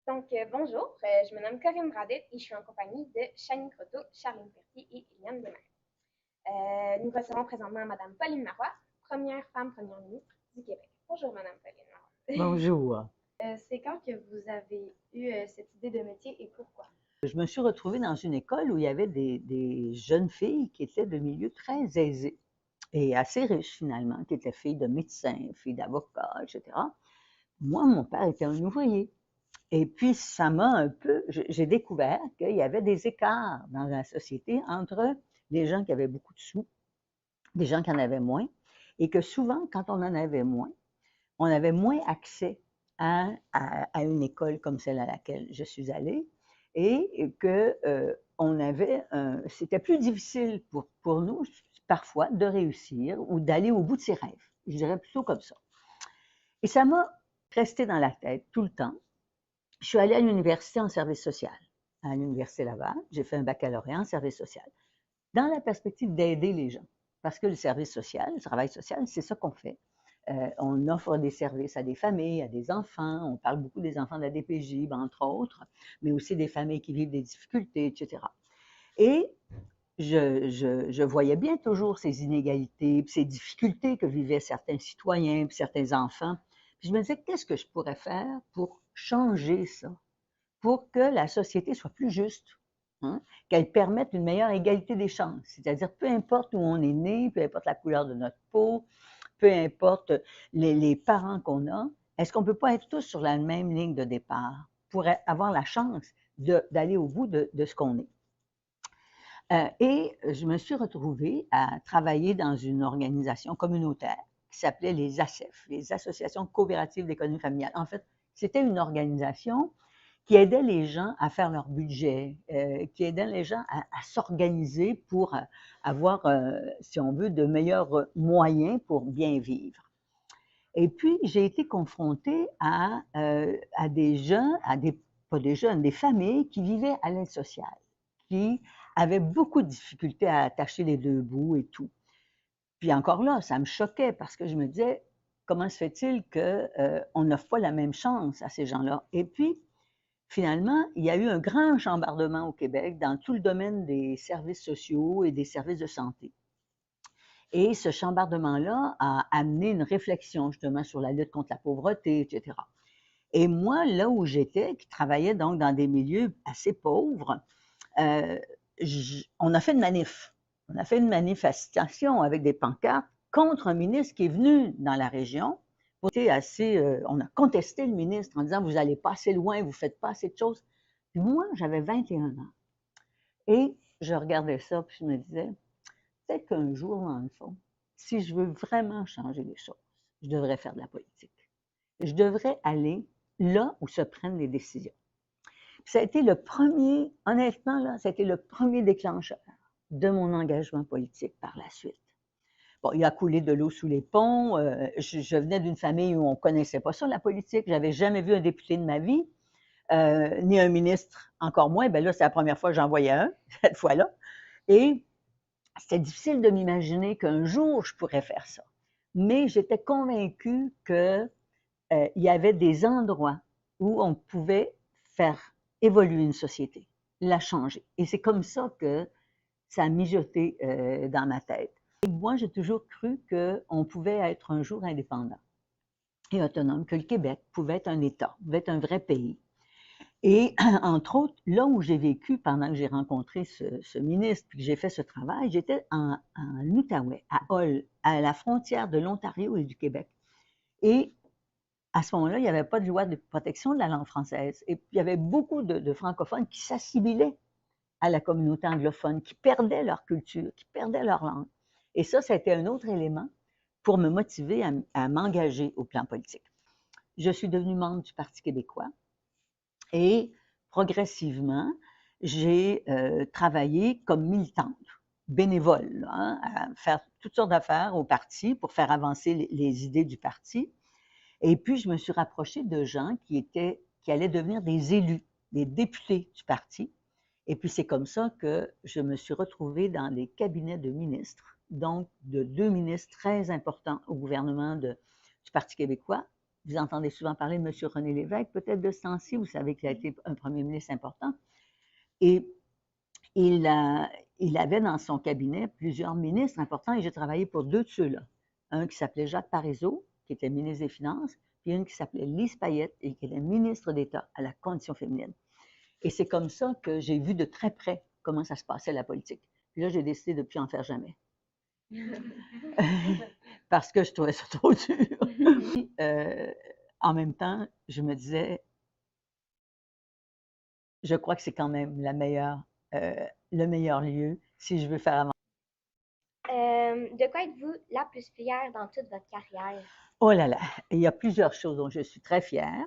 Bonjour, je me nomme Corinne Bradet et je suis en compagnie de Chani Croteau, Charline Fertier et Eliane Demain. Nous recevons présentement Madame Pauline Marois, première femme première ministre du Québec. Bonjour Madame Pauline Marois. Bonjour. C'est quand que vous avez eu cette idée de métier et pourquoi? Je me suis retrouvée dans une école où il y avait des jeunes filles qui étaient de milieux très aisés et assez riches finalement, qui étaient filles de médecins, filles d'avocats, etc. Moi, mon père était un ouvrier. Et puis, ça m'a un peu, j'ai découvert qu'il y avait des écarts dans la société entre les gens qui avaient beaucoup de sous, des gens qui en avaient moins, et que souvent, quand on en avait moins, on avait moins accès à une école comme celle à laquelle je suis allée et que c'était plus difficile pour nous parfois de réussir ou d'aller au bout de ses rêves. Je dirais plutôt comme ça. Et ça m'a resté dans la tête tout le temps. Je suis allée à l'université en service social, à l'université Laval. J'ai fait un baccalauréat en service social, dans la perspective d'aider les gens. Parce que le service social, le travail social, c'est ça qu'on fait. On offre des services à des familles, à des enfants. On parle beaucoup des enfants de la DPJ, entre autres, mais aussi des familles qui vivent des difficultés, etc. Et je voyais bien toujours ces inégalités, ces difficultés que vivaient certains citoyens, certains enfants. Puis je me disais, qu'est-ce que je pourrais faire pour changer ça, pour que la société soit plus juste, hein? Qu'elle permette une meilleure égalité des chances. C'est-à-dire, peu importe où on est né, peu importe la couleur de notre peau, peu importe les parents qu'on a, est-ce qu'on ne peut pas être tous sur la même ligne de départ pour avoir la chance d'aller au bout de ce qu'on est? Et je me suis retrouvée à travailler dans une organisation communautaire qui s'appelait les ACEF, les Associations coopératives d'économie familiale. En fait, c'était une organisation qui aidait les gens à faire leur budget, qui aidait les gens à s'organiser pour avoir, si on veut, de meilleurs moyens pour bien vivre. Et puis, j'ai été confrontée à des jeunes, pas des jeunes, des familles qui vivaient à l'aide sociale, qui avaient beaucoup de difficultés à attacher les deux bouts et tout. Puis encore là, ça me choquait parce que je me disais, comment se fait-il qu'on n'offre pas la même chance à ces gens-là? Et puis, finalement, il y a eu un grand chambardement au Québec dans tout le domaine des services sociaux et des services de santé. Et ce chambardement-là a amené une réflexion justement sur la lutte contre la pauvreté, etc. Et moi, là où j'étais, qui travaillais donc dans des milieux assez pauvres, euh, on a fait une manif. On a fait une manifestation avec des pancartes contre un ministre qui est venu dans la région. On a contesté le ministre en disant, vous n'allez pas assez loin, vous ne faites pas assez de choses. Puis moi, j'avais 21 ans. Et je regardais ça, puis je me disais, peut-être qu'un jour, dans le fond, si je veux vraiment changer les choses, je devrais faire de la politique. Je devrais aller là où se prennent les décisions. Puis ça a été le premier, honnêtement, là, ça a été le premier déclencheur de mon engagement politique par la suite. Bon, il a coulé de l'eau sous les ponts. Je venais d'une famille où on ne connaissait pas ça, la politique. Je n'avais jamais vu un député de ma vie, ni un ministre, encore moins. Bien là, c'est la première fois que j'en voyais un, cette fois-là. Et c'était difficile de m'imaginer qu'un jour, je pourrais faire ça. Mais j'étais convaincue qu'il y avait des endroits où on pouvait faire évoluer une société, la changer. Et c'est comme ça que ça a mijoté dans ma tête. Et moi, j'ai toujours cru qu'on pouvait être un jour indépendant et autonome, que le Québec pouvait être un État, pouvait être un vrai pays. Et entre autres, là où j'ai vécu pendant que j'ai rencontré ce ministre, puis que j'ai fait ce travail, j'étais en Outaouais, à Hull, à la frontière de l'Ontario et du Québec. Et à ce moment-là, il n'y avait pas de loi de protection de la langue française. Et puis, il y avait beaucoup de francophones qui s'assimilaient à la communauté anglophone, qui perdaient leur culture, qui perdaient leur langue. Et ça a été un autre élément pour me motiver à m'engager au plan politique. Je suis devenue membre du Parti québécois et progressivement, j'ai travaillé comme militante, bénévole, hein, à faire toutes sortes d'affaires au parti pour faire avancer les idées du parti. Et puis, je me suis rapprochée de gens qui allaient devenir des élus, des députés du parti. Et puis, c'est comme ça que je me suis retrouvée dans les cabinets de ministres, donc de deux ministres très importants au gouvernement du Parti québécois, vous entendez souvent parler de M. René Lévesque, peut-être de ce temps-ci, vous savez qu'il a été un premier ministre important. Et il avait dans son cabinet plusieurs ministres importants et j'ai travaillé pour deux de ceux-là. Un qui s'appelait Jacques Parizeau, qui était ministre des Finances, puis une qui s'appelait Lise Payette et qui était ministre d'État à la Condition féminine. Et c'est comme ça que j'ai vu de très près comment ça se passait la politique. Puis là, j'ai décidé de ne plus en faire jamais. Parce que je trouvais ça trop dur. En même temps, je me disais, je crois que c'est quand même le meilleur lieu si je veux faire avancer. De quoi êtes-vous la plus fière dans toute votre carrière? Oh là là, il y a plusieurs choses dont je suis très fière,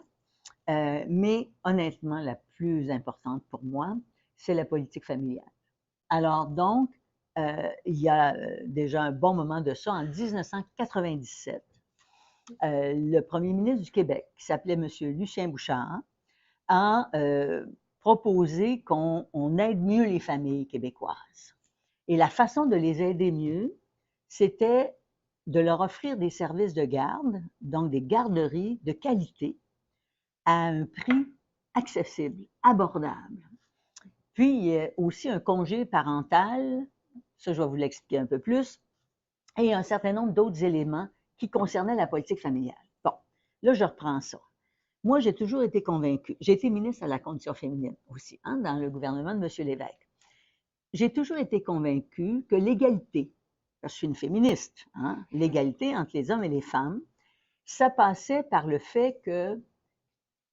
mais honnêtement, la plus importante pour moi, c'est la politique familiale. Alors donc, il y a déjà un bon moment de ça, en 1997, le premier ministre du Québec, qui s'appelait M. Lucien Bouchard, a proposé qu'on aide mieux les familles québécoises. Et la façon de les aider mieux, c'était de leur offrir des services de garde, donc des garderies de qualité, à un prix accessible, abordable. Puis, aussi un congé parental, ça je vais vous l'expliquer un peu plus, et un certain nombre d'autres éléments qui concernaient la politique familiale. Bon, là je reprends ça. Moi, j'ai toujours été convaincue. J'ai été ministre à la Condition féminine aussi, hein, dans le gouvernement de M. Lévesque. J'ai toujours été convaincue que l'égalité, parce que je suis une féministe, hein, l'égalité entre les hommes et les femmes, ça passait par le fait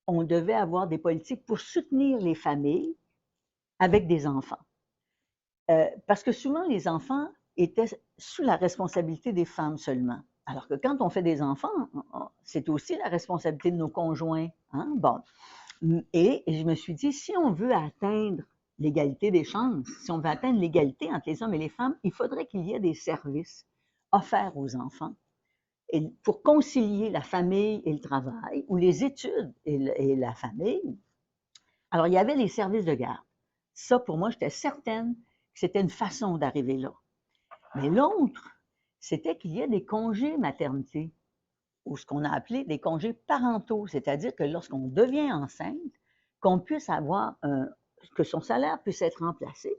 qu'on devait avoir des politiques pour soutenir les familles avec des enfants. Parce que souvent, les enfants étaient sous la responsabilité des femmes seulement. Alors que quand on fait des enfants, c'est aussi la responsabilité de nos conjoints. Hein? Bon. Et je me suis dit, si on veut atteindre l'égalité des chances, si on veut atteindre l'égalité entre les hommes et les femmes, il faudrait qu'il y ait des services offerts aux enfants et pour concilier la famille et le travail, ou les études et la famille. Alors, il y avait les services de garde. Ça, pour moi, j'étais certaine que c'était une façon d'arriver là. Mais l'autre, c'était qu'il y ait des congés maternité, ou ce qu'on a appelé des congés parentaux, c'est-à-dire que lorsqu'on devient enceinte, qu'on puisse avoir que son salaire puisse être remplacé,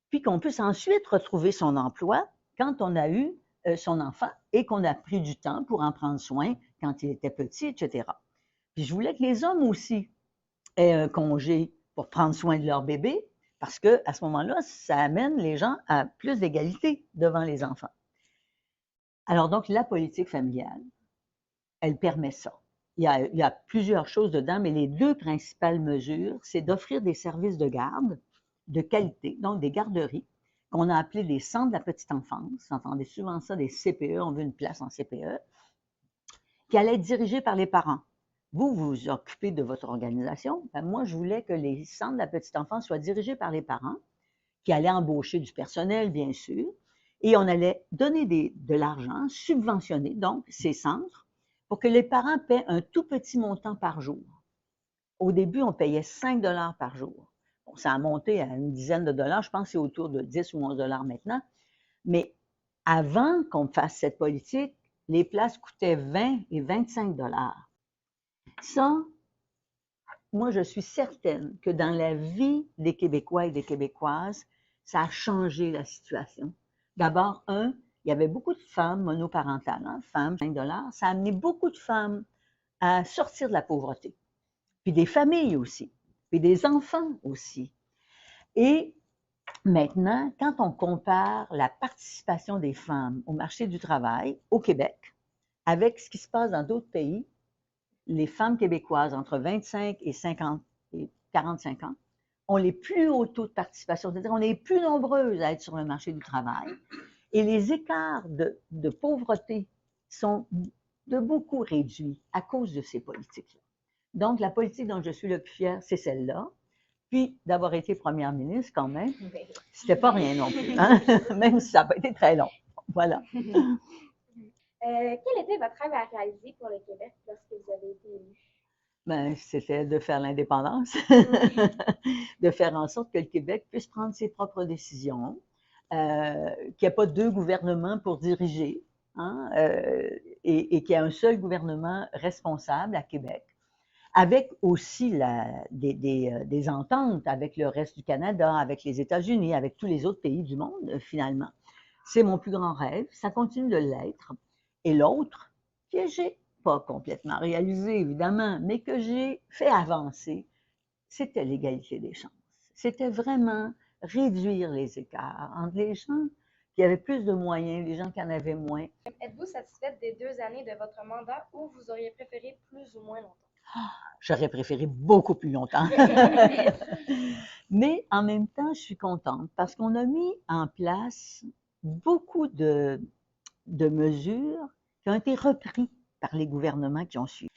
puis qu'on puisse ensuite retrouver son emploi quand on a eu son enfant et qu'on a pris du temps pour en prendre soin quand il était petit, etc. Puis je voulais que les hommes aussi aient un congé pour prendre soin de leur bébé, parce qu'à ce moment-là, ça amène les gens à plus d'égalité devant les enfants. Alors donc, la politique familiale, elle permet ça. Il y a plusieurs choses dedans, mais les deux principales mesures, c'est d'offrir des services de garde de qualité, donc des garderies, qu'on a appelées des centres de la petite enfance. Vous entendez souvent ça, des CPE, on veut une place en CPE, qui allaient être dirigées par les parents. Vous vous occupez de votre organisation. Ben moi, je voulais que les centres de la petite enfance soient dirigés par les parents, qui allaient embaucher du personnel, bien sûr, et on allait donner de l'argent, subventionner donc ces centres, pour que les parents paient un tout petit montant par jour. Au début, on payait 5 $ par jour. Bon, ça a monté à une dizaine de dollars, je pense que c'est autour de 10 ou 11 $ maintenant. Mais avant qu'on fasse cette politique, les places coûtaient 20 et 25 $. Ça, moi, je suis certaine que dans la vie des Québécois et des Québécoises, ça a changé la situation. D'abord, il y avait beaucoup de femmes monoparentales, hein, femmes, 5 $, ça a amené beaucoup de femmes à sortir de la pauvreté. Puis des familles aussi, puis des enfants aussi. Et maintenant, quand on compare la participation des femmes au marché du travail au Québec avec ce qui se passe dans d'autres pays, les femmes québécoises entre 25 et 50 et 45 ans ont les plus hauts taux de participation, c'est-à-dire on est les plus nombreuses à être sur le marché du travail. Et les écarts de pauvreté sont de beaucoup réduits à cause de ces politiques-là. Donc, la politique dont je suis le plus fière, c'est celle-là. Puis, d'avoir été première ministre, quand même, c'était pas rien non plus, hein? Même si ça n'a pas été très long. Voilà. Quel était votre rêve à réaliser pour le Québec lorsque vous avez été élu? Ben, c'était de faire l'indépendance, de faire en sorte que le Québec puisse prendre ses propres décisions, qu'il n'y ait pas deux gouvernements pour diriger, hein, et qu'il y a un seul gouvernement responsable à Québec, avec aussi des ententes avec le reste du Canada, avec les États-Unis, avec tous les autres pays du monde, finalement. C'est mon plus grand rêve, ça continue de l'être. Et l'autre, que j'ai pas complètement réalisé, évidemment, mais que j'ai fait avancer, c'était l'égalité des chances. C'était vraiment réduire les écarts entre les gens qui avaient plus de moyens, les gens qui en avaient moins. Êtes-vous satisfaite des 2 années de votre mandat ou vous auriez préféré plus ou moins longtemps? J'aurais préféré beaucoup plus longtemps. Mais en même temps, je suis contente parce qu'on a mis en place beaucoup de mesures qui ont été reprises par les gouvernements qui ont suivi.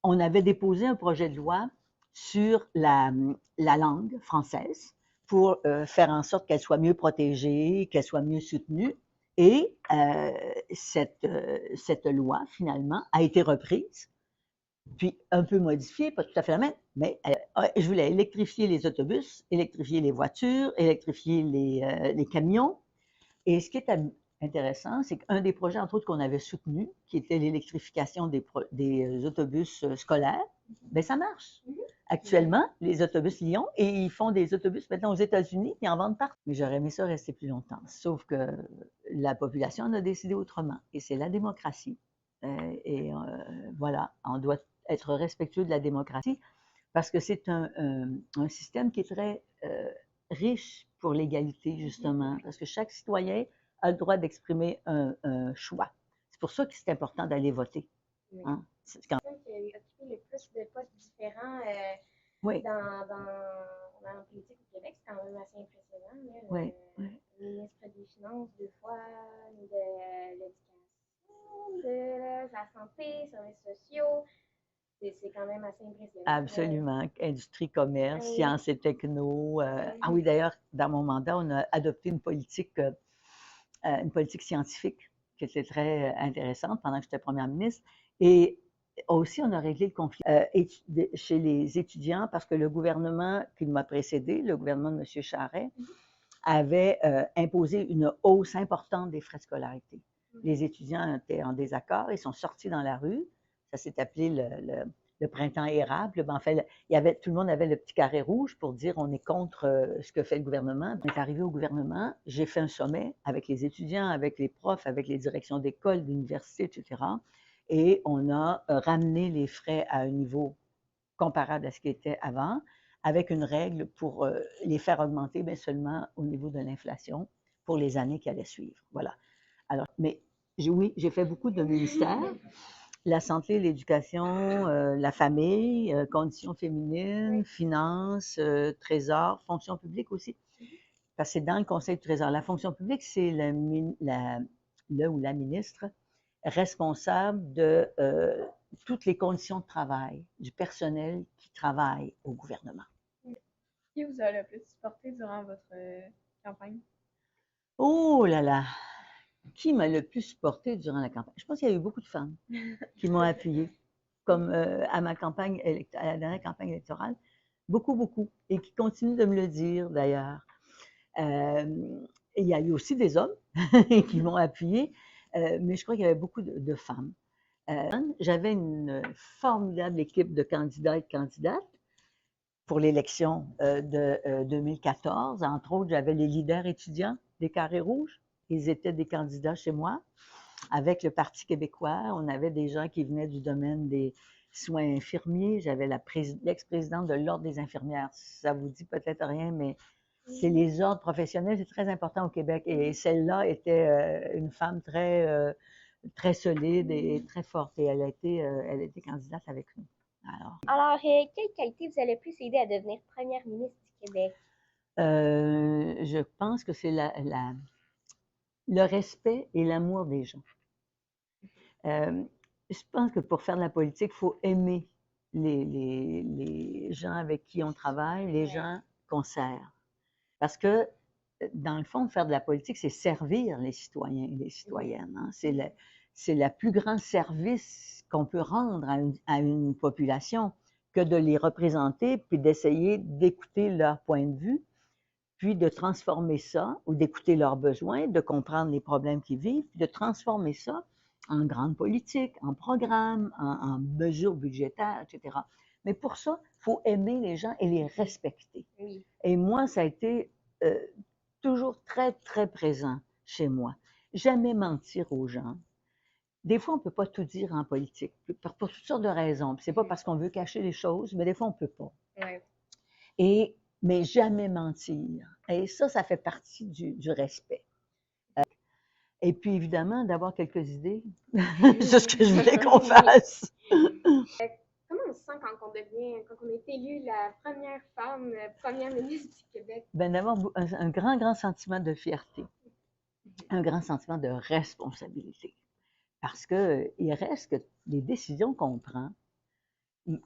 On avait déposé un projet de loi sur la langue française pour faire en sorte qu'elle soit mieux protégée, qu'elle soit mieux soutenue. Et cette loi, finalement, a été reprise, puis un peu modifiée, pas tout à fait la même, mais je voulais électrifier les autobus, électrifier les voitures, électrifier les camions. Et ce qui est intéressant, c'est qu'un des projets, entre autres, qu'on avait soutenu, qui était l'électrification des autobus scolaires, bien, ça marche. Actuellement, les autobus Lyon, et ils font des autobus maintenant aux États-Unis, ils en vendent partout. Mais j'aurais aimé ça rester plus longtemps. Sauf que la population en a décidé autrement. Et c'est la démocratie. Voilà, on doit être respectueux de la démocratie parce que c'est un système qui est très riche pour l'égalité, justement, parce que chaque citoyen a le droit d'exprimer un choix. C'est pour ça que c'est important d'aller voter. Hein? C'est quelqu'un qui a occupé le plus de postes différents dans la politique au Québec. C'est quand même assez impressionnant. Oui. Ministre des Finances 2 fois, de l'éducation, de la santé, services sociaux. C'est quand même assez impressionnant. Absolument. Industrie, commerce, sciences et techno. Ah oui, d'ailleurs, dans mon mandat, on a adopté une politique scientifique qui était très intéressante pendant que j'étais première ministre. Et aussi, on a réglé le conflit chez les étudiants parce que le gouvernement qui m'a précédé, le gouvernement de M. Charest, avait imposé une hausse importante des frais de scolarité. Les étudiants étaient en désaccord, ils sont sortis dans la rue. Ça s'est appelé le printemps érable. En fait, tout le monde avait le petit carré rouge pour dire on est contre ce que fait le gouvernement. On est arrivé au gouvernement, j'ai fait un sommet avec les étudiants, avec les profs, avec les directions d'école, d'université, etc. Et on a ramené les frais à un niveau comparable à ce qui était avant, avec une règle pour les faire augmenter, mais seulement au niveau de l'inflation pour les années qui allaient suivre. Voilà. Alors, mais oui, j'ai fait beaucoup de ministères. La santé, l'éducation, la famille, conditions féminines, finances, trésor, fonction publique aussi. Parce que c'est dans le Conseil du Trésor. La fonction publique, c'est le ou la ministre responsable de toutes les conditions de travail du personnel qui travaille au gouvernement. Qui vous a le plus supporté durant votre campagne? Oh là là! Qui m'a le plus supporté durant la campagne? Je pense qu'il y a eu beaucoup de femmes qui m'ont appuyée, comme à ma campagne à la dernière campagne électorale. Beaucoup, beaucoup. Et qui continuent de me le dire, d'ailleurs. Il y a eu aussi des hommes qui m'ont appuyée, mais je crois qu'il y avait beaucoup de femmes. J'avais une formidable équipe de candidats et de candidates pour l'élection de 2014. Entre autres, j'avais les leaders étudiants des Carrés Rouges. Ils étaient des candidats chez moi. Avec le Parti québécois, on avait des gens qui venaient du domaine des soins infirmiers. J'avais l'ex-présidente de l'Ordre des infirmières. Ça vous dit peut-être rien, mais c'est les ordres professionnels, c'est très important au Québec. Et celle-là était une femme très solide et très forte. Et elle a été candidate avec nous. Alors, quelle qualité vous a le plus aidé à devenir première ministre du Québec? Je pense que c'est le respect et l'amour des gens. Je pense que pour faire de la politique, il faut aimer les gens avec qui on travaille, les gens qu'on sert. Parce que, dans le fond, faire de la politique, c'est servir les citoyens et les citoyennes. Hein? C'est le plus grand service qu'on peut rendre à une population que de les représenter, puis d'essayer d'écouter leur point de vue, puis de transformer ça, ou d'écouter leurs besoins, de comprendre les problèmes qu'ils vivent, puis de transformer ça en grande politique, en programme, en mesures budgétaires, etc. Mais pour ça, il faut aimer les gens et les respecter. Oui. Et moi, ça a été toujours très, très présent chez moi. Jamais mentir aux gens. Des fois, on ne peut pas tout dire en politique, pour toutes sortes de raisons. Ce n'est pas parce qu'on veut cacher les choses, mais des fois, on ne peut pas. Ouais. Mais jamais mentir. Et ça fait partie du respect. Et puis, évidemment, d'avoir quelques idées. C'est ce que je voulais qu'on fasse. Comment on se sent quand on est élu la première femme première ministre du Québec? Ben, d'avoir un grand, grand sentiment de fierté, un grand sentiment de responsabilité. Parce qu'il reste que les décisions qu'on prend,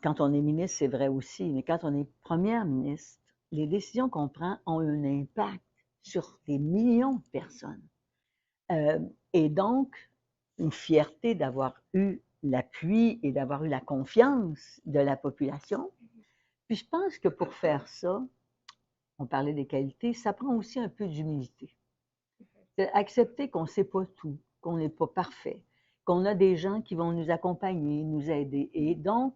quand on est ministre, c'est vrai aussi, mais quand on est première ministre, les décisions qu'on prend ont un impact sur des millions de personnes. Et donc, une fierté d'avoir eu l'appui et d'avoir eu la confiance de la population. Puis je pense que pour faire ça, on parlait des qualités, ça prend aussi un peu d'humilité. C'est accepter qu'on ne sait pas tout, qu'on n'est pas parfait, qu'on a des gens qui vont nous accompagner, nous aider. Et donc,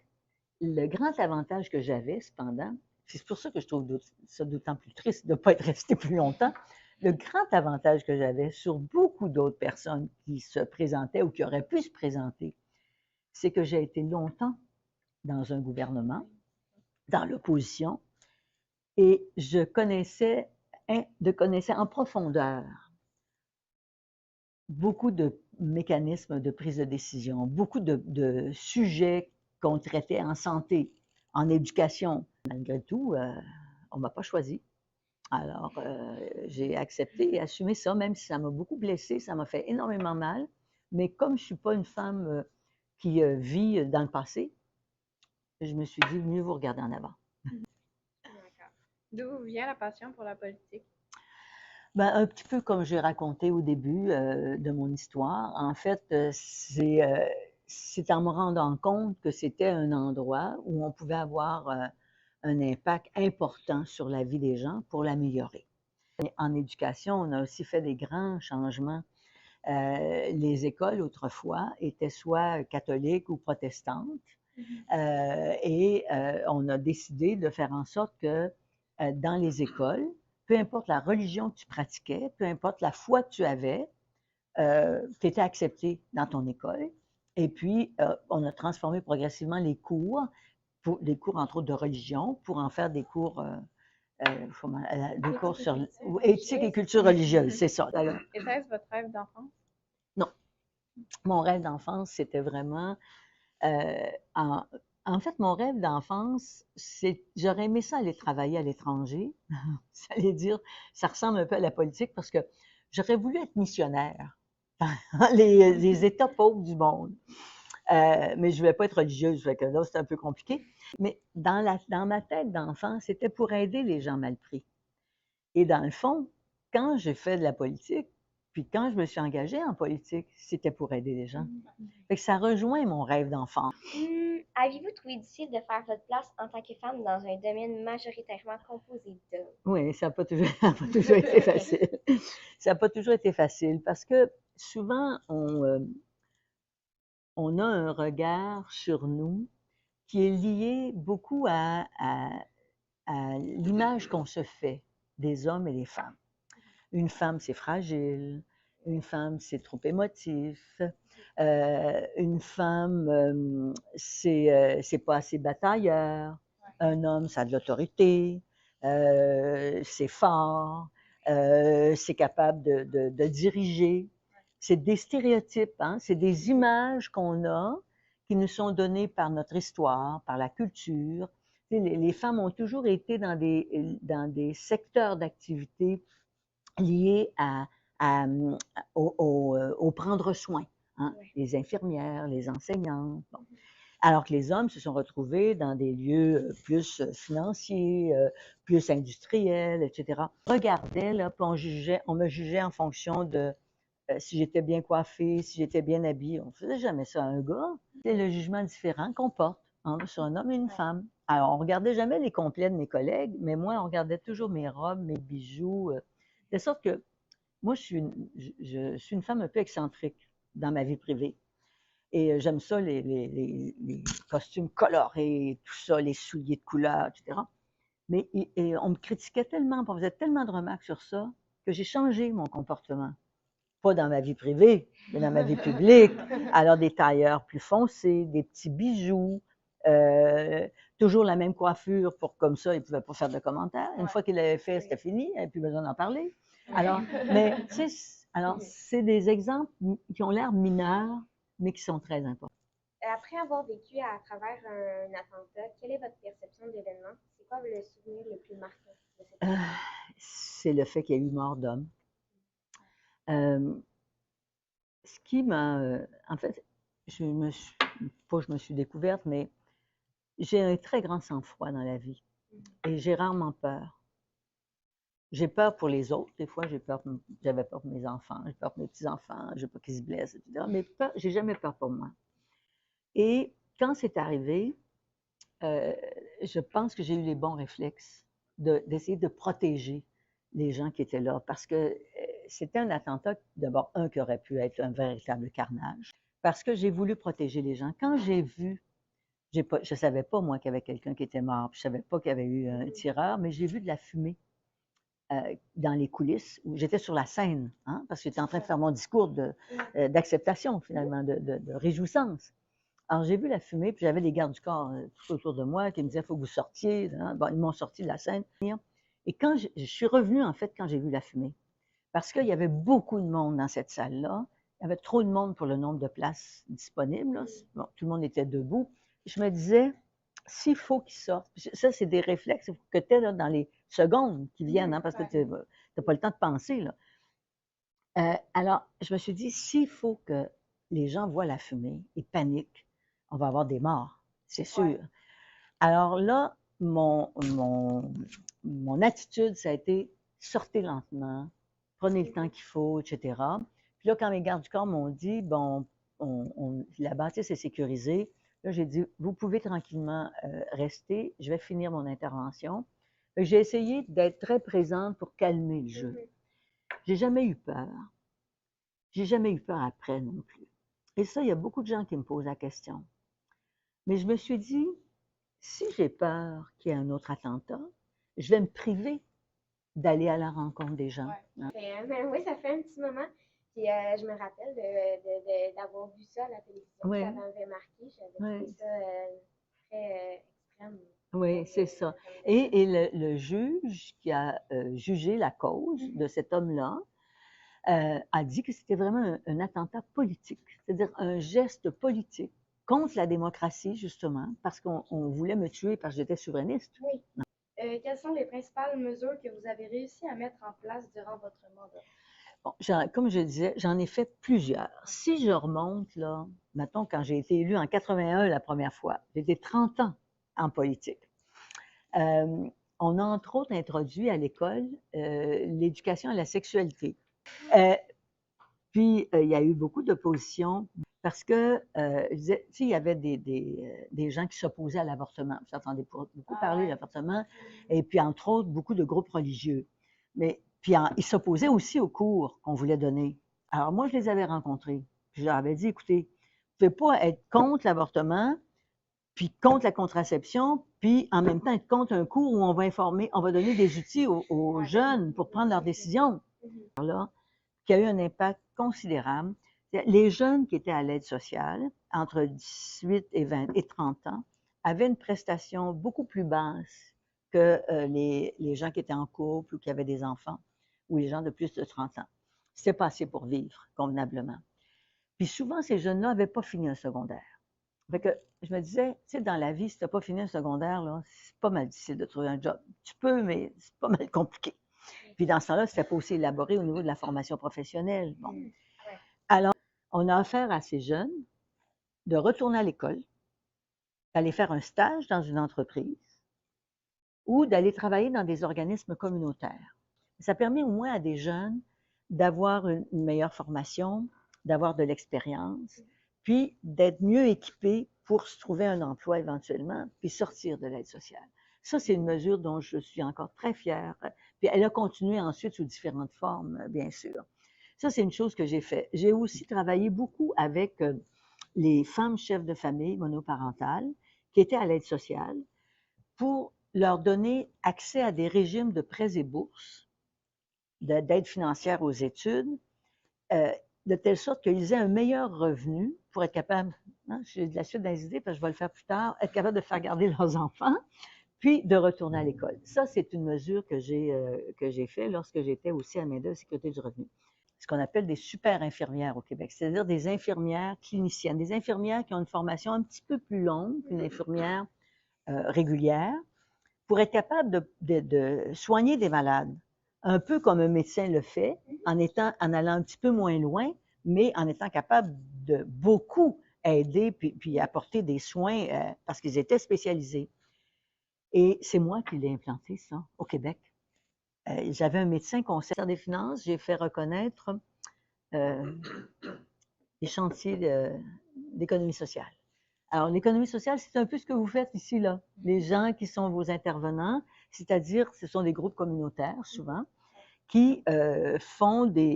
le grand avantage que j'avais, cependant, c'est pour ça que je trouve ça d'autant plus triste de ne pas être resté plus longtemps, le grand avantage que j'avais sur beaucoup d'autres personnes qui se présentaient ou qui auraient pu se présenter, c'est que j'ai été longtemps dans un gouvernement, dans l'opposition, et je connaissais en profondeur beaucoup de mécanismes de prise de décision, beaucoup de sujets qu'on traitait en santé, en éducation. Malgré tout, on ne m'a pas choisi. Alors, j'ai accepté et assumé ça, même si ça m'a beaucoup blessée, ça m'a fait énormément mal. Mais comme je ne suis pas une femme qui vit dans le passé, je me suis dit, mieux vous regarder en avant. D'accord. D'où vient la passion pour la politique? Ben, un petit peu comme j'ai raconté au début de mon histoire. En fait, c'est en me rendant compte que c'était un endroit où on pouvait avoir un impact important sur la vie des gens pour l'améliorer. En éducation, on a aussi fait des grands changements. Les écoles, autrefois, étaient soit catholiques ou protestantes. Et on a décidé de faire en sorte que dans les écoles, peu importe la religion que tu pratiquais, peu importe la foi que tu avais, tu étais accepté dans ton école. Et puis, on a transformé progressivement les cours, des cours entre autres de religion, pour en faire des cours, des cours sur éthique et culture religieuse, c'est ça. Était-ce votre rêve d'enfance? Non. Mon rêve d'enfance, c'était vraiment en fait, mon rêve d'enfance, j'aurais aimé ça aller travailler à l'étranger. Ça allait dire, ça ressemble un peu à la politique parce que j'aurais voulu être missionnaire dans les États pauvres du monde. Mais je ne voulais pas être religieuse, fait que là, c'était un peu compliqué. Mais dans ma tête d'enfant, c'était pour aider les gens mal pris. Et dans le fond, quand j'ai fait de la politique, puis quand je me suis engagée en politique, c'était pour aider les gens. Fait que ça rejoint mon rêve d'enfant. Avez-vous trouvé difficile de faire votre place en tant que femme dans un domaine majoritairement composé d'hommes? Oui, ça n'a pas toujours été facile. Ça n'a pas toujours été facile parce que souvent, on a un regard sur nous qui est lié beaucoup à l'image qu'on se fait des hommes et des femmes. Une femme, c'est fragile. Une femme, c'est trop émotif. Une femme, c'est pas assez batailleur. Un homme, ça a de l'autorité. C'est fort. C'est capable de diriger. C'est des stéréotypes, hein? C'est des images qu'on a qui nous sont données par notre histoire, par la culture. Les femmes ont toujours été dans des secteurs d'activité liés au prendre soin, hein? Oui. Les infirmières, les enseignantes. Bon. Alors que les hommes se sont retrouvés dans des lieux plus financiers, plus industriels, etc. On regardait, là, puis on me jugeait en fonction de si j'étais bien coiffée, si j'étais bien habillée. On ne faisait jamais ça à un gars. C'est le jugement différent qu'on porte sur un homme et une femme. Alors, on ne regardait jamais les complets de mes collègues, mais moi, on regardait toujours mes robes, mes bijoux. De sorte que moi, je suis une femme un peu excentrique dans ma vie privée. Et j'aime ça, les costumes colorés, tout ça, les souliers de couleur, etc. Mais et on me critiquait tellement, on faisait tellement de remarques sur ça, que j'ai changé mon comportement. Pas dans ma vie privée, mais dans ma vie publique. Alors, des tailleurs plus foncés, des petits bijoux, toujours la même coiffure pour comme ça, il ne pouvait pas faire de commentaires. Une fois qu'il l'avait fait, c'était fini, il n'y avait plus besoin d'en parler. Alors, mais tu sais, alors, c'est des exemples qui ont l'air mineurs, mais qui sont très importants. Après avoir vécu à travers un attentat, quelle est votre perception de l'événement? C'est quoi le souvenir le plus marquant de cet événement? C'est le fait qu'il y a eu mort d'homme. Ce qui m'a, en fait, je me suis découverte, mais j'ai un très grand sang-froid dans la vie et j'ai rarement peur. J'ai peur pour les autres, des fois, j'avais peur pour mes enfants, j'ai peur pour mes petits-enfants, je veux pas qu'ils se blessent, etc. Mais j'ai jamais peur pour moi. Et quand c'est arrivé, je pense que j'ai eu les bons réflexes d'essayer de protéger les gens qui étaient là, parce que c'était un attentat, d'abord, qui aurait pu être un véritable carnage, parce que j'ai voulu protéger les gens. Quand j'ai vu, je ne savais pas, moi, qu'il y avait quelqu'un qui était mort, puis je ne savais pas qu'il y avait eu un tireur, mais j'ai vu de la fumée dans les coulisses, où j'étais sur la scène, hein, parce que j'étais en train de faire mon discours d'acceptation, finalement, de réjouissance. Alors, j'ai vu la fumée, puis j'avais des gardes du corps tout autour de moi qui me disaient, il faut que vous sortiez. Hein. Bon, ils m'ont sorti de la scène. Et quand je suis revenue, en fait, quand j'ai vu la fumée, parce qu'il y avait beaucoup de monde dans cette salle-là, il y avait trop de monde pour le nombre de places disponibles. Là. Bon, tout le monde était debout. Je me disais, s'il faut qu'ils sortent, ça, c'est des réflexes que tu as dans les secondes qui viennent, hein, parce que tu n'as pas le temps de penser. Là. Alors, je me suis dit, s'il faut que les gens voient la fumée et paniquent, on va avoir des morts, c'est sûr. Ouais. Alors là, mon attitude, ça a été sortez lentement, prenez le temps qu'il faut, etc. Puis là, quand mes gardes du corps m'ont dit, bon, la bâtisse est sécurisée, là, j'ai dit, vous pouvez tranquillement rester, je vais finir mon intervention. J'ai essayé d'être très présente pour calmer le jeu. J'ai jamais eu peur. J'ai jamais eu peur après non plus. Et ça, il y a beaucoup de gens qui me posent la question. Mais je me suis dit, si j'ai peur qu'il y ait un autre attentat, je vais me priver d'aller à la rencontre des gens. Ouais. Oui, ça fait un petit moment. Puis je me rappelle d'avoir vu ça à la télévision. Oui. Ça m'avait marqué. J'avais trouvé ça très extrême. Oui, c'est ça. Et le juge qui a jugé la cause de cet homme-là a dit que c'était vraiment un attentat politique, c'est-à-dire un geste politique contre la démocratie, justement, parce qu'on voulait me tuer parce que j'étais souverainiste. Oui. Quelles sont les principales mesures que vous avez réussi à mettre en place durant votre mandat? Bon, comme je disais, j'en ai fait plusieurs. Si je remonte, là, mettons, quand j'ai été élue en 81 la première fois, j'étais 30 ans en politique. On a entre autres introduit à l'école l'éducation à la sexualité. Puis, il y a eu beaucoup d'opposition parce que, il y avait des gens qui s'opposaient à l'avortement. Vous entendez beaucoup parler de l'avortement. Et puis, entre autres, beaucoup de groupes religieux. Mais, puis, ils s'opposaient aussi aux cours qu'on voulait donner. Alors, moi, je les avais rencontrés. Puis, je leur avais dit, écoutez, vous ne pouvez pas être contre l'avortement, puis contre la contraception, puis en même temps être contre un cours où on va informer, on va donner des outils aux jeunes pour prendre leurs décisions. Alors là, qui a eu un impact considérable. Les jeunes qui étaient à l'aide sociale, entre 18 et 30 ans, avaient une prestation beaucoup plus basse que les gens qui étaient en couple ou qui avaient des enfants, ou les gens de plus de 30 ans. C'était pas assez pour vivre convenablement. Puis souvent, ces jeunes-là n'avaient pas fini un secondaire. Fait que je me disais, tu sais, dans la vie, si tu n'as pas fini un secondaire, là, c'est pas mal difficile de trouver un job. Tu peux, mais c'est pas mal compliqué. Puis dans ce temps-là, c'était pas aussi élaboré au niveau de la formation professionnelle. Bon. Alors, on a offert à ces jeunes de retourner à l'école, d'aller faire un stage dans une entreprise ou d'aller travailler dans des organismes communautaires. Ça permet au moins à des jeunes d'avoir une meilleure formation, d'avoir de l'expérience, puis d'être mieux équipés pour se trouver un emploi éventuellement, puis sortir de l'aide sociale. Ça, c'est une mesure dont je suis encore très fière. Puis elle a continué ensuite sous différentes formes, bien sûr. Ça, c'est une chose que j'ai fait. J'ai aussi travaillé beaucoup avec les femmes chefs de famille monoparentales qui étaient à l'aide sociale pour leur donner accès à des régimes de prêts et bourses, d'aide financière aux études, de telle sorte qu'ils aient un meilleur revenu pour être capables, hein, j'ai de la suite dans les idées parce que je vais le faire plus tard, être capable de faire garder leurs enfants, puis de retourner à l'école. Ça, c'est une mesure que j'ai fait lorsque j'étais aussi à main-d'œuvre sécurité du revenu. Ce qu'on appelle des super infirmières au Québec, c'est-à-dire des infirmières cliniciennes, des infirmières qui ont une formation un petit peu plus longue qu'une infirmière régulière pour être capable de soigner des malades, un peu comme un médecin le fait, en allant un petit peu moins loin, mais en étant capable de beaucoup aider puis apporter des soins parce qu'ils étaient spécialisés. Et c'est moi qui l'ai implanté, ça, au Québec. J'avais un médecin conseiller des finances, j'ai fait reconnaître les chantiers d'économie sociale. Alors, l'économie sociale, c'est un peu ce que vous faites ici, là. Les gens qui sont vos intervenants, c'est-à-dire, ce sont des groupes communautaires, souvent, qui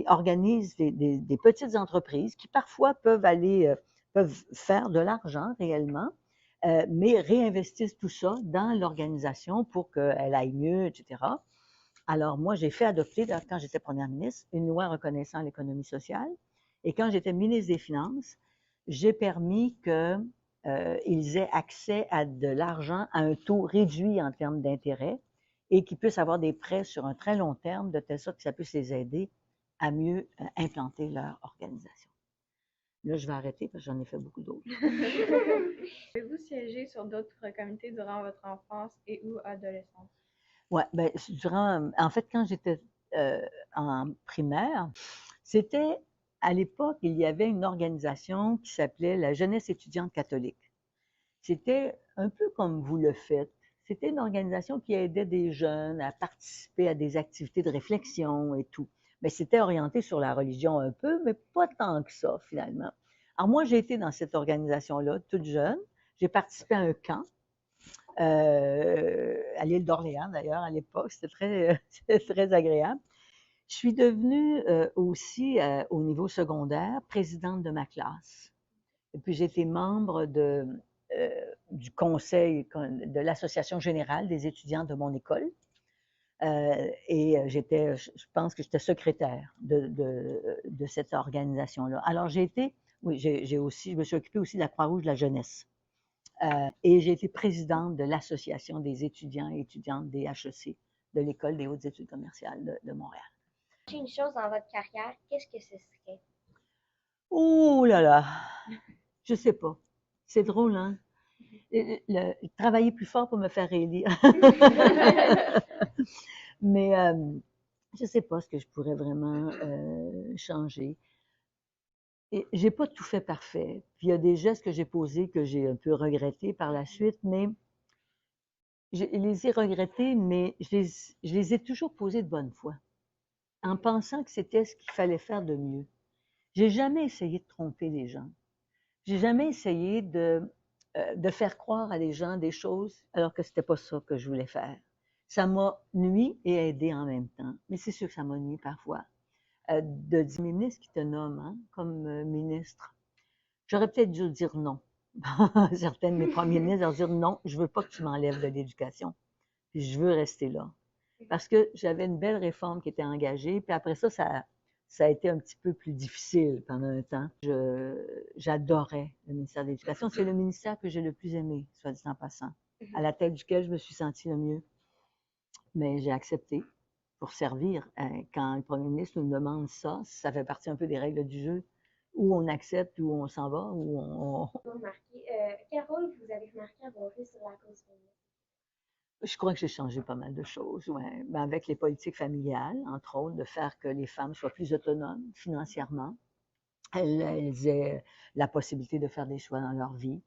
organisent des petites entreprises qui, parfois, peuvent faire de l'argent réellement, mais réinvestissent tout ça dans l'organisation pour qu'elle aille mieux, etc. Alors, moi, j'ai fait adopter, quand j'étais première ministre, une loi reconnaissant l'économie sociale. Et quand j'étais ministre des Finances, j'ai permis qu'ils aient accès à de l'argent à un taux réduit en termes d'intérêt et qu'ils puissent avoir des prêts sur un très long terme, de telle sorte que ça puisse les aider à mieux implanter leur organisation. Là, je vais arrêter parce que j'en ai fait beaucoup d'autres. Avez-vous siégé sur d'autres comités durant votre enfance et ou adolescence? Oui, bien, en fait, quand j'étais en primaire, c'était, à l'époque, il y avait une organisation qui s'appelait la Jeunesse étudiante catholique. C'était un peu comme vous le faites. C'était une organisation qui aidait des jeunes à participer à des activités de réflexion et tout. Mais c'était orienté sur la religion un peu, mais pas tant que ça, finalement. Alors moi, j'ai été dans cette organisation-là, toute jeune. J'ai participé à un camp à l'île d'Orléans, d'ailleurs, à l'époque. C'était très agréable. Je suis devenue aussi, au niveau secondaire, présidente de ma classe. Et puis, j'ai été membre du conseil de l'Association générale des étudiants de mon école. Et je pense que j'étais secrétaire de cette organisation-là. Alors, oui, je me suis occupée aussi de la Croix-Rouge de la jeunesse. Et j'ai été présidente de l'Association des étudiants et étudiantes des HEC, de l'École des hautes études commerciales de Montréal. Une chose dans votre carrière, qu'est-ce que ce serait? Oh là là! Je sais pas. C'est drôle, hein? Travailler plus fort pour me faire réélire. Mais je sais pas ce que je pourrais vraiment changer. Et j'ai pas tout fait parfait. Puis il y a des gestes que j'ai posés que j'ai un peu regrettés par la suite, mais je les ai regrettés, mais je les ai toujours posés de bonne foi, en pensant que c'était ce qu'il fallait faire de mieux. J'ai jamais essayé de tromper les gens. J'ai jamais essayé de faire croire à des gens des choses alors que c'était pas ça que je voulais faire. Ça m'a nui et aidé en même temps. Mais c'est sûr que ça m'a nui parfois. De dire, ministre qui te nomme hein, comme ministre, j'aurais peut-être dû dire non. Certains de mes premiers ministres leur dire non, je veux pas que tu m'enlèves de l'éducation. Puis je veux rester là. Parce que j'avais une belle réforme qui était engagée, puis après ça a été un petit peu plus difficile pendant un temps. J'adorais le ministère de l'Éducation. C'est le ministère que j'ai le plus aimé, soit dit en passant, à la tête duquel je me suis sentie le mieux. Mais j'ai accepté pour servir. Quand le premier ministre nous demande ça, ça fait partie un peu des règles du jeu, où on accepte, où on s'en va, où on... Quel rôle vous avez remarqué avoir eu sur la cause féminine? Je crois que j'ai changé pas mal de choses, ouais. Ben, avec les politiques familiales, entre autres, de faire que les femmes soient plus autonomes financièrement. Elles aient la possibilité de faire des choix dans leur vie.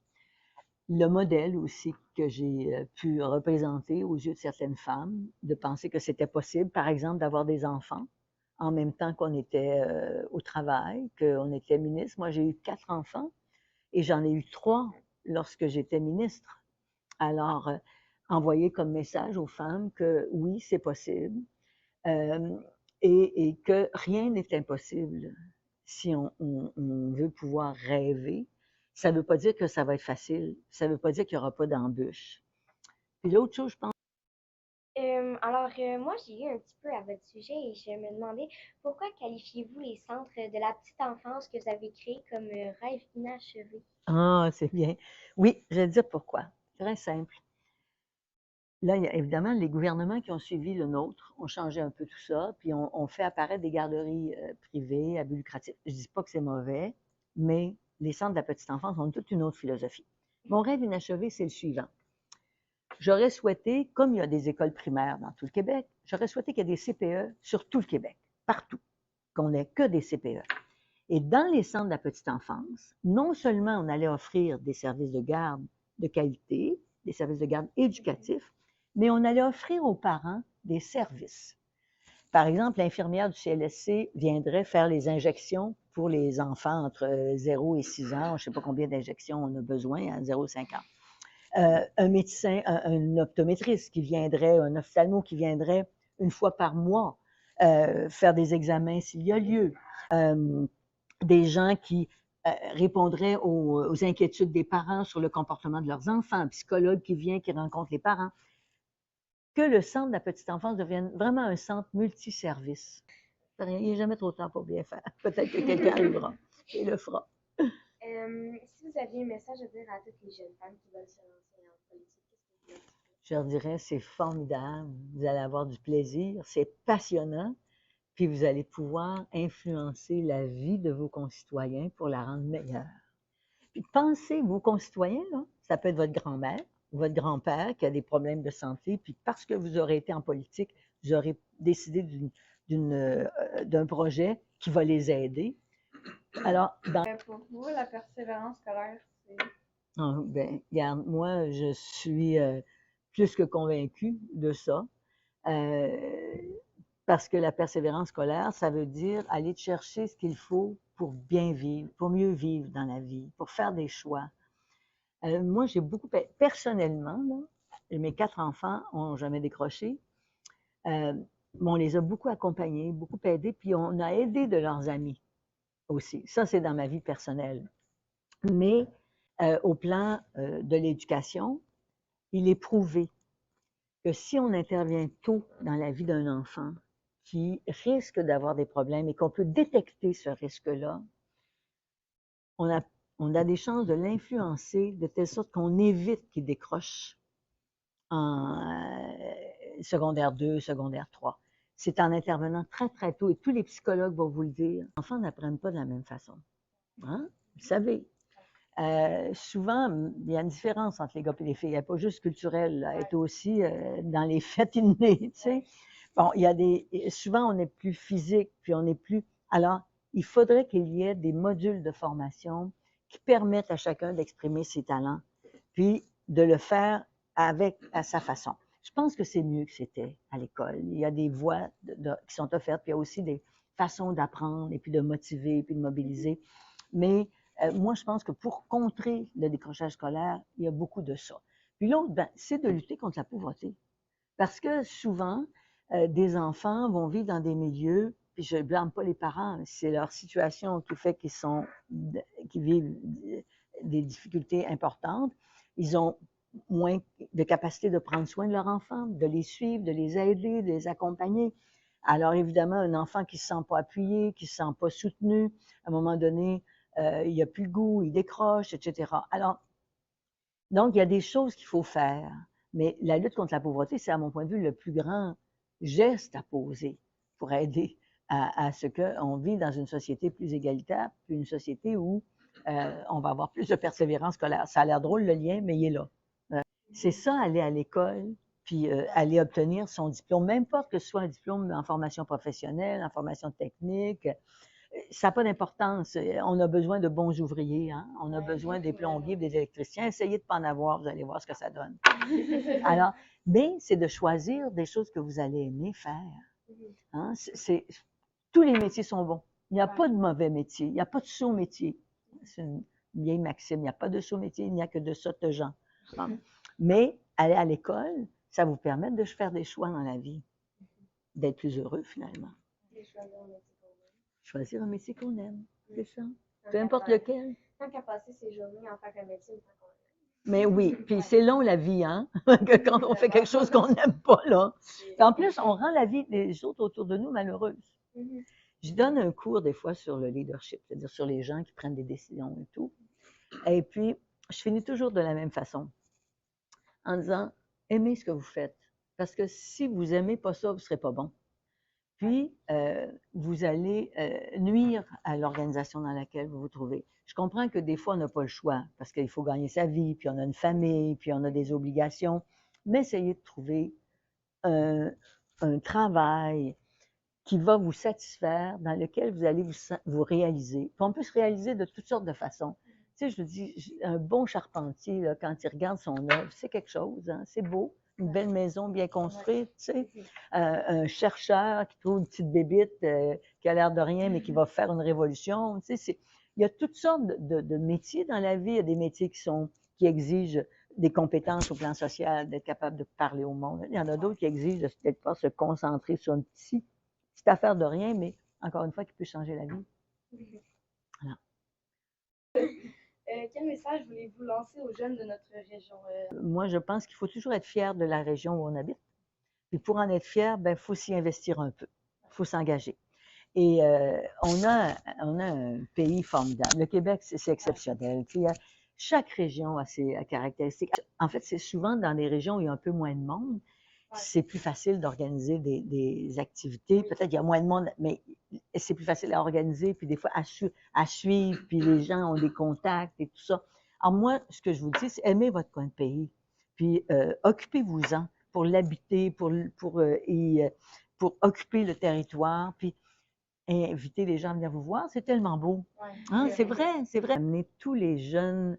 Le modèle aussi que j'ai pu représenter aux yeux de certaines femmes, de penser que c'était possible, par exemple, d'avoir des enfants en même temps qu'on était au travail, qu'on était ministre. Moi, j'ai eu 4 enfants et j'en ai eu 3 lorsque j'étais ministre. Alors, envoyer comme message aux femmes que oui, c'est possible et que rien n'est impossible si on veut pouvoir rêver, ça ne veut pas dire que ça va être facile. Ça ne veut pas dire qu'il n'y aura pas d'embûches. Puis l'autre chose, je pense, Moi, j'ai lu un petit peu à votre sujet et je me demandais pourquoi qualifiez-vous les centres de la petite enfance que vous avez créés comme rêve inachevé? ah, c'est bien. Oui, je vais te dire pourquoi. Très simple. Là, il y a évidemment les gouvernements qui ont suivi le nôtre ont changé un peu tout ça, puis on fait apparaître des garderies privées à but lucratif. Je ne dis pas que c'est mauvais, mais les centres de la petite enfance ont toute une autre philosophie. Mon rêve inachevé, c'est le suivant. J'aurais souhaité, comme il y a des écoles primaires dans tout le Québec, j'aurais souhaité qu'il y ait des CPE sur tout le Québec, partout, qu'on n'ait que des CPE. Et dans les centres de la petite enfance, non seulement on allait offrir des services de garde de qualité, des services de garde éducatifs, mais on allait offrir aux parents des services. Par exemple, l'infirmière du CLSC viendrait faire les injections pour les enfants entre 0 et 6 ans. Je ne sais pas combien d'injections on a besoin à 0 et 5 ans. Un médecin, un optométriste qui viendrait, un ophtalmo qui viendrait une fois par mois faire des examens s'il y a lieu. Des gens qui répondraient aux inquiétudes des parents sur le comportement de leurs enfants, un psychologue qui vient, qui rencontre les parents. Que le centre de la petite enfance devienne vraiment un centre multiservice. Il n'est jamais trop tard pour bien faire. Peut-être que quelqu'un arrivera et le fera. Si vous aviez un message à dire à toutes les jeunes femmes qui veulent se lancer en politique, qu'est-ce que vous leur direz? Je leur dirais, c'est formidable, vous allez avoir du plaisir, c'est passionnant, puis vous allez pouvoir influencer la vie de vos concitoyens pour la rendre meilleure. Puis pensez, vos concitoyens, là, ça peut être votre grand-mère ou votre grand-père qui a des problèmes de santé, puis parce que vous aurez été en politique, vous aurez décidé d'un projet qui va les aider. Alors, Pour vous, la persévérance scolaire, c'est... ben, regarde, moi, je suis plus que convaincue de ça. Parce que la persévérance scolaire, ça veut dire aller chercher ce qu'il faut pour bien vivre, pour mieux vivre dans la vie, pour faire des choix. Moi, j'ai beaucoup, personnellement, là, mes 4 enfants n'ont jamais décroché. On les a beaucoup accompagnés, beaucoup aidés, puis on a aidé de leurs amis aussi. Ça, c'est dans ma vie personnelle. Mais au plan de l'éducation, il est prouvé que si on intervient tôt dans la vie d'un enfant qui risque d'avoir des problèmes et qu'on peut détecter ce risque-là, on a des chances de l'influencer de telle sorte qu'on évite qu'il décroche en secondaire 2, secondaire 3. C'est en intervenant très, très tôt, et tous les psychologues vont vous le dire, les enfants n'apprennent pas de la même façon. Hein? Vous savez, souvent, il y a une différence entre les gars et les filles. Elle n'est pas juste culturelle, elle est aussi dans les faits innés, tu sais. Bon, souvent, on est plus physique, puis on est plus... Alors, il faudrait qu'il y ait des modules de formation qui permettent à chacun d'exprimer ses talents, puis de le faire à sa façon. Je pense que c'est mieux que c'était à l'école. Il y a des voies qui sont offertes, puis il y a aussi des façons d'apprendre, et puis de motiver, et puis de mobiliser. Mais moi, je pense que pour contrer le décrochage scolaire, il y a beaucoup de ça. Puis l'autre, c'est de lutter contre la pauvreté. Parce que souvent, des enfants vont vivre dans des milieux, puis je ne blâme pas les parents, c'est leur situation qui fait qu'ils vivent des difficultés importantes. Ils ont moins de capacité de prendre soin de leurs enfants, de les suivre, de les aider, de les accompagner. Alors évidemment, un enfant qui ne se sent pas appuyé, qui ne se sent pas soutenu, à un moment donné, il n'a plus le goût, il décroche, etc. Alors, donc, il y a des choses qu'il faut faire. Mais la lutte contre la pauvreté, c'est à mon point de vue le plus grand geste à poser pour aider à ce qu'on vit dans une société plus égalitaire, puis une société où on va avoir plus de persévérance scolaire. Ça a l'air drôle le lien, mais il est là. C'est ça, aller à l'école, puis aller obtenir son diplôme, même pas que ce soit un diplôme en formation professionnelle, en formation technique. Ça n'a pas d'importance. On a besoin de bons ouvriers. Hein? On a besoin des plombiers, des électriciens. Essayez de ne pas en avoir, vous allez voir ce que ça donne. Alors, mais c'est de choisir des choses que vous allez aimer faire. Hein? Tous les métiers sont bons. Il n'y a pas de mauvais métier. Il n'y a pas de sot métier. C'est une vieille maxime. Il n'y a pas de sot métier, il n'y a que de sottes gens. Bon. Mais aller à l'école, ça vous permet de faire des choix dans la vie, d'être plus heureux finalement. Choisir un métier qu'on aime, c'est ça. Peu importe lequel. Tant qu'à passer ses journées en faire un métier, autant qu'on Mais oui, puis Ouais. c'est long la vie, hein, que quand on fait quelque chose qu'on n'aime pas, là. Puis en plus, on rend la vie des autres autour de nous malheureuse. Mhm. Je donne un cours des fois sur le leadership, c'est-à-dire sur les gens qui prennent des décisions et tout. Et puis, je finis toujours de la même façon, en disant, aimez ce que vous faites. Parce que si vous n'aimez pas ça, vous ne serez pas bon. Puis, vous allez nuire à l'organisation dans laquelle vous vous trouvez. Je comprends que des fois, on n'a pas le choix, parce qu'il faut gagner sa vie, puis on a une famille, puis on a des obligations, mais essayez de trouver un travail qui va vous satisfaire, dans lequel vous allez vous réaliser. Puis on peut se réaliser de toutes sortes de façons. Tu sais, je vous dis, un bon charpentier, là, quand il regarde son œuvre, c'est quelque chose, hein, c'est beau, une belle maison bien construite, tu sais. Un chercheur qui trouve une petite bébite qui a l'air de rien, mais qui va faire une révolution, tu sais. Il y a toutes sortes de métiers dans la vie. Il y a des métiers qui exigent des compétences au plan social, d'être capable de parler au monde. Il y en a d'autres qui exigent de peut-être pas se concentrer sur une petite affaire de rien, mais encore une fois, qui peut changer la vie. Voilà. Quel message voulez-vous lancer aux jeunes de notre région? Moi, je pense qu'il faut toujours être fier de la région où on habite. Puis pour en être fier, il faut s'y investir un peu. Il faut s'engager. Et on a un pays formidable. Le Québec, c'est exceptionnel. Puis, chaque région a ses caractéristiques. En fait, c'est souvent dans des régions où il y a un peu moins de monde. C'est plus facile d'organiser des activités. Peut-être qu'il y a moins de monde, mais c'est plus facile à organiser, puis des fois à suivre, puis les gens ont des contacts et tout ça. Alors moi, ce que je vous dis, c'est aimez votre coin de pays, puis occupez-vous-en pour l'habiter, pour occuper le territoire, puis inviter les gens à venir vous voir. C'est tellement beau. Hein? C'est vrai, c'est vrai. Amener tous les jeunes,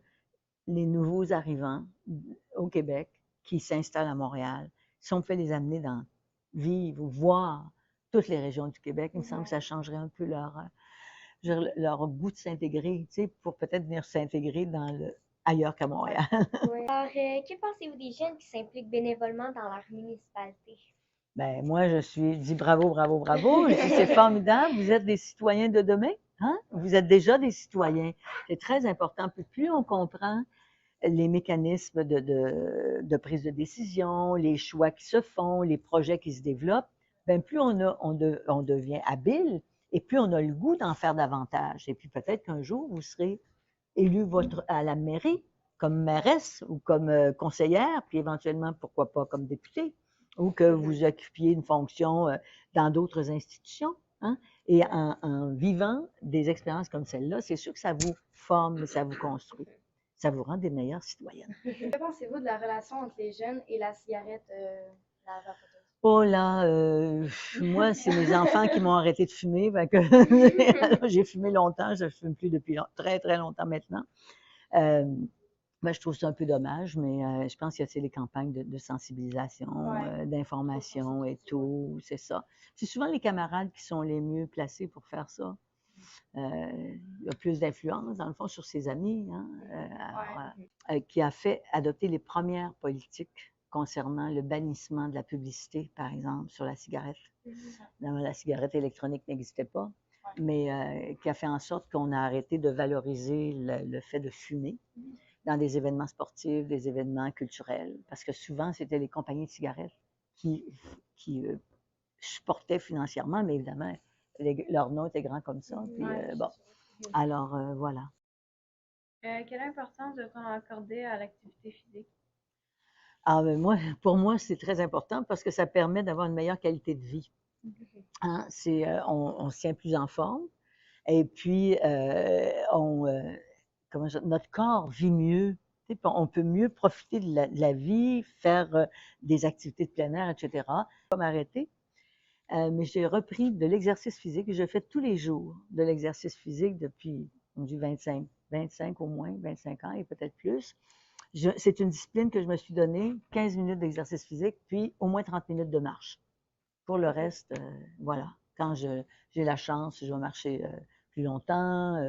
les nouveaux arrivants au Québec qui s'installent à Montréal, si on peut les amener vivre ou voir toutes les régions du Québec, il me semble que ça changerait un peu leur goût de s'intégrer, tu sais, pour peut-être venir s'intégrer ailleurs qu'à Montréal. Alors, que pensez-vous des jeunes qui s'impliquent bénévolement dans leur municipalité? Ben moi, je dis bravo, bravo, bravo. Je dis, c'est formidable. Vous êtes des citoyens de demain. Hein? Vous êtes déjà des citoyens. C'est très important. Puis plus on comprend les mécanismes de prise de décision, les choix qui se font, les projets qui se développent, bien plus on devient habile et plus on a le goût d'en faire davantage. Et puis peut-être qu'un jour, vous serez élu à la mairie comme mairesse ou comme conseillère, puis éventuellement, pourquoi pas, comme députée, ou que vous occupiez une fonction dans d'autres institutions. Hein? Et en vivant des expériences comme celle-là, c'est sûr que ça vous forme, ça vous construit. Ça vous rend des meilleures citoyennes. Que pensez-vous de la relation entre les jeunes et la cigarette, la vapoteuse? Oh là, moi, c'est mes enfants qui m'ont arrêté de fumer. Alors, j'ai fumé longtemps, je ne fume plus depuis très, très longtemps maintenant. Je trouve ça un peu dommage, mais je pense qu'il y a les campagnes de sensibilisation, d'information et tout, c'est ça. C'est souvent les camarades qui sont les mieux placés pour faire ça. Il y a plus d'influence, dans le fond, sur ses amis, hein, qui a fait adopter les premières politiques concernant le bannissement de la publicité, par exemple, sur la cigarette. La cigarette électronique n'existait pas, mais qui a fait en sorte qu'on a arrêté de valoriser le fait de fumer dans des événements sportifs, des événements culturels, parce que souvent, c'était les compagnies de cigarettes qui supportaient financièrement, mais évidemment, leur nom était grand comme ça. Puis, bon, alors voilà. Quelle importance doit-on accorder à l'activité physique? Ah, ben pour moi, c'est très important parce que ça permet d'avoir une meilleure qualité de vie. Hein? On se tient plus en forme et puis notre corps vit mieux. On peut mieux profiter de la vie, faire des activités de plein air, etc. Pas m'arrêter. Mais j'ai repris de l'exercice physique. Je fais tous les jours de l'exercice physique depuis, on dit 25 au moins, 25 ans et peut-être plus. C'est une discipline que je me suis donnée, 15 minutes d'exercice physique, puis au moins 30 minutes de marche. Pour le reste, voilà. Quand j'ai la chance, je vais marcher plus longtemps,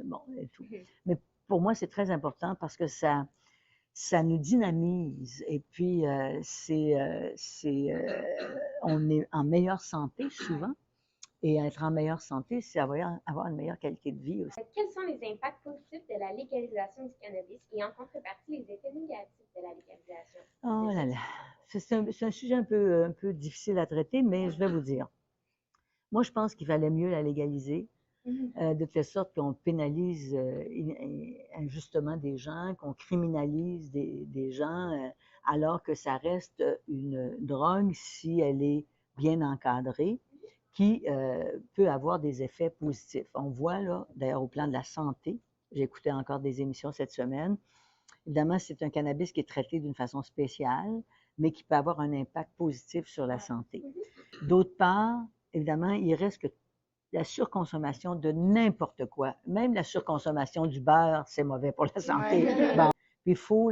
bon, et tout. Mais pour moi, c'est très important parce que ça nous dynamise et puis on est en meilleure santé souvent Et être en meilleure santé, c'est avoir une meilleure qualité de vie aussi. Quels sont les impacts positifs de la légalisation du cannabis et en contrepartie les effets négatifs de la légalisation? Oh là là, c'est un sujet un peu difficile à traiter, mais je vais vous dire. Moi, je pense qu'il valait mieux la légaliser, de telle sorte qu'on pénalise injustement des gens, qu'on criminalise des gens, alors que ça reste une drogue, si elle est bien encadrée, qui peut avoir des effets positifs. On voit là, d'ailleurs au plan de la santé, j'ai écouté encore des émissions cette semaine, évidemment, c'est un cannabis qui est traité d'une façon spéciale, mais qui peut avoir un impact positif sur la santé. D'autre part, évidemment, il reste que la surconsommation de n'importe quoi, même la surconsommation du beurre, c'est mauvais pour la santé. Bon, puis il faut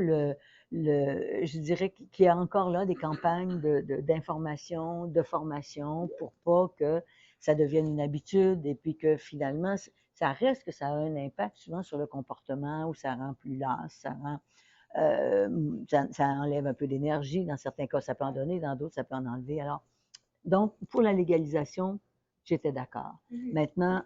je dirais qu'il y a encore là des campagnes d'information, de formation pour pas que ça devienne une habitude et puis que finalement, ça reste que ça a un impact souvent sur le comportement, ou ça rend plus lasse, ça enlève un peu d'énergie. Dans certains cas, ça peut en donner, dans d'autres, ça peut en enlever. Alors, donc, pour la légalisation, j'étais d'accord. Maintenant,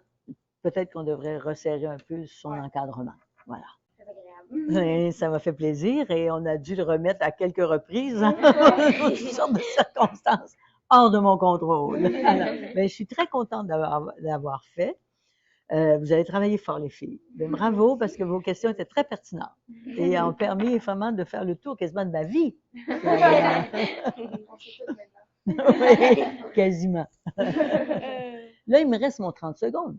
peut-être qu'on devrait resserrer un peu son encadrement. Voilà. Très agréable. Et ça m'a fait plaisir et on a dû le remettre à quelques reprises dans toutes sortes de circonstances hors de mon contrôle. Alors, mais je suis très contente d'avoir fait. Vous avez travaillé fort, les filles. Mais bravo, parce que vos questions étaient très pertinentes et ont permis vraiment de faire le tour quasiment de ma vie. On sait tout maintenant. Oui, quasiment. Là, il me reste mon 30 secondes.